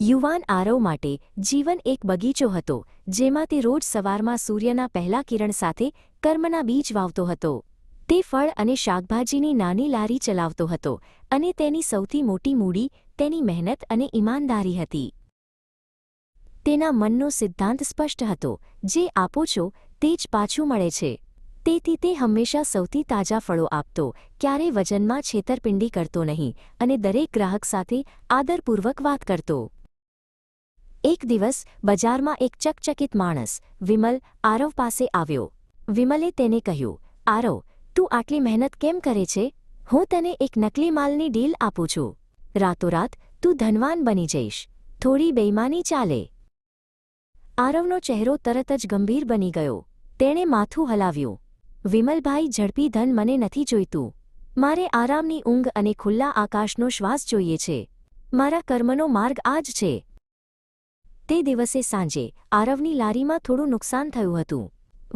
યુવાન આરવ માટે જીવન એક બગીચો હતો, જેમાં તે રોજ સવારમાં સૂર્યના પહેલા કિરણ સાથે કર્મના બીજ વાવતો હતો. તે ફળ અને શાકભાજીની નાની લારી ચલાવતો હતો, અને તેની સૌથી મોટી મૂડી તેની મહેનત અને ઈમાનદારી હતી. તેના મનનો સિદ્ધાંત સ્પષ્ટ હતો: જે આપો છો તે જ પાછું મળે છે. તેથી તે હંમેશા સૌથી તાજા ફળો આપતો, ક્યારેય વજનમાં છેતરપિંડી કરતો નહીં, અને દરેક ગ્રાહક સાથે આદરપૂર્વક વાત કરતો. એક દિવસ બજારમાં એક ચકચકિત માણસ, વિમલ, આરવ પાસે આવ્યો. વિમલે તેને કહ્યું, આરવ, તું આટલી મહેનત કેમ કરે છે? હું તને એક નકલી માલની ડીલ આપું છું. રાતોરાત તું ધનવાન બની જઈશ. થોડી બેઈમાની ચાલે. આરવનો ચહેરો તરત જ ગંભીર બની ગયો. તેણે માથું હલાવ્યું. વિમલભાઈ, ઝડપી ધન મને નથી જોઈતું. મારે આરામની ઊંઘ અને ખુલ્લા આકાશનો શ્વાસ જોઈએ છે. મારા કર્મનો માર્ગ આ જ છે. તે દિવસે સાંજે આરવની લારીમાં થોડું નુકસાન થયું હતું.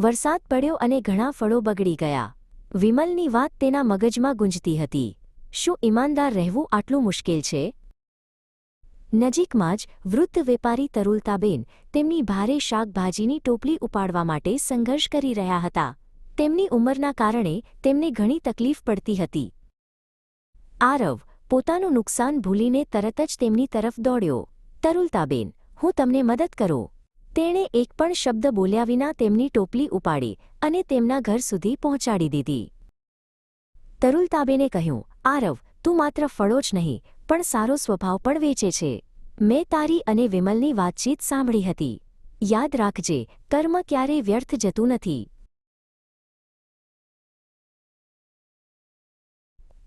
વરસાદ પડ્યો અને ઘણા ફળો બગડી ગયા. વિમલની વાત તેના મગજમાં ગુંજતી હતી. શું ઈમાનદાર રહેવું આટલું મુશ્કેલ છે? નજીકમાં જ વૃદ્ધ વેપારી તરુલતાબેન તેમની ભારે શાકભાજીની ટોપલી ઉપાડવા માટે સંઘર્ષ કરી રહ્યા હતા. તેમની ઉંમરના કારણે તેમને ઘણી તકલીફ પડતી હતી. આરવ પોતાનું નુકસાન ભૂલીને તરત જ તેમની તરફ દોડ્યો. તરુલતાબેન, હું તમને મદદ કરું. તેણે એક પણ શબ્દ બોલ્યા વિના તેમની ટોપલી ઉપાડી અને તેમના ઘર સુધી પહોંચાડી દીધી. તરુલતાબેને કહ્યું, આરવ, તું માત્ર ફળો જ નહીં, પણ સારો સ્વભાવ પણ વેચે છે. મેં તારી અને વિમલની વાતચીત સાંભળી હતી. યાદ રાખજે, કર્મ ક્યારેય વ્યર્થ જતું નથી.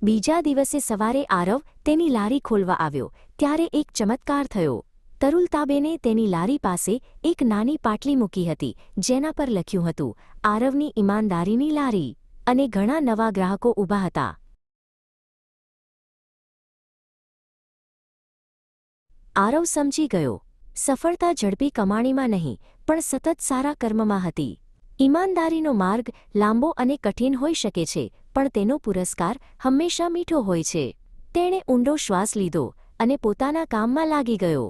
બીજા દિવસે સવારે આરવ તેની લારી ખોલવા આવ્યો, ત્યારે એક ચમત્કાર થયો. તરુલતાબેને તેની લારી પાસે એક નાની પાટલી મૂકી હતી, જેના પર લખ્યું હતું, આરવની ઈમાનદારીની લારી, અને ઘણા નવા ગ્રાહકો ઊભા હતા. આરવ સમજી ગયો, સફળતા ઝડપી કમાણીમાં નહીં, પણ સતત સારા કર્મમાં હતી. ઈમાનદારીનો માર્ગ લાંબો અને કઠિન હોઈ શકે છે, પણ તેનો પુરસ્કાર હંમેશા મીઠો હોય છે. તેણે ઊંડો શ્વાસ લીધો અને પોતાના કામમાં લાગી ગયો.